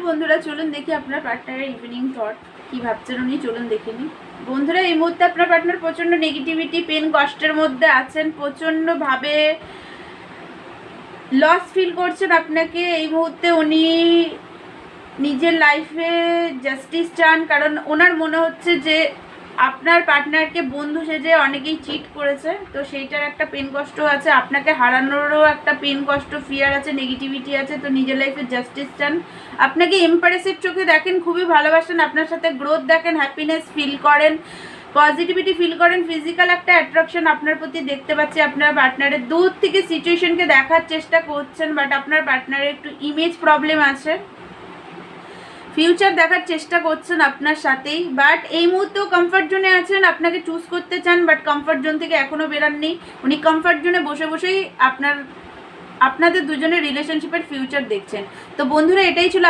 বন্ধুরা, চলুন দেখি আপনার পার্টনারের ইভিনিং থট কি ভাবছেন উনি। চলুন দেখে নিই। বন্ধুরা, এই মুহূর্তে আপনার পার্টনার প্রচণ্ড নেগেটিভিটি, পেন, কষ্টের মধ্যে আছেন। প্রচণ্ডভাবে লস ফিল করছেন আপনাকে। এই মুহূর্তে উনি নিজের লাইফে জাস্টিস চান, কারণ ওনার মনে হচ্ছে যে আপনার পার্টনারকে বন্ধু সেজে অনেকেই চিট করেছে। তো সেইটার একটা পেন কষ্ট আছে, আপনাকে হারানোরও একটা পেন কষ্ট, ফিয়ার আছে, নেগেটিভিটি আছে। তো নিজের লাইফে জাস্টিস চান। আপনাকে এম্পারেসের চোখে দেখেন, খুবই ভালোবাসেন, আপনার সাথে গ্রোথ দেখেন, হ্যাপিনেস ফিল করেন, পজিটিভিটি ফিল করেন, ফিজিক্যাল একটা অ্যাট্রাকশন আপনার প্রতি দেখতে পাচ্ছি। আপনার পার্টনারের দূর থেকে সিচুয়েশনকে দেখার চেষ্টা করছেন, বাট আপনার পার্টনারের একটু ইমেজ প্রবলেম আছে। ফিউচার দেখার চেষ্টা করছেন আপনার সাথেই, বাট এই মুহূর্তেও কমফর্ট জোনে আছেন। আপনাকে চুজ করতে চান, বাট কমফর্ট জোন থেকে এখনও বেরাননি। উনি কমফর্ট জোনে বসে বসেই আপনাদের দুজনের রিলেশনশিপের ফিউচার দেখছেন। তো বন্ধুরা, এটাই ছিল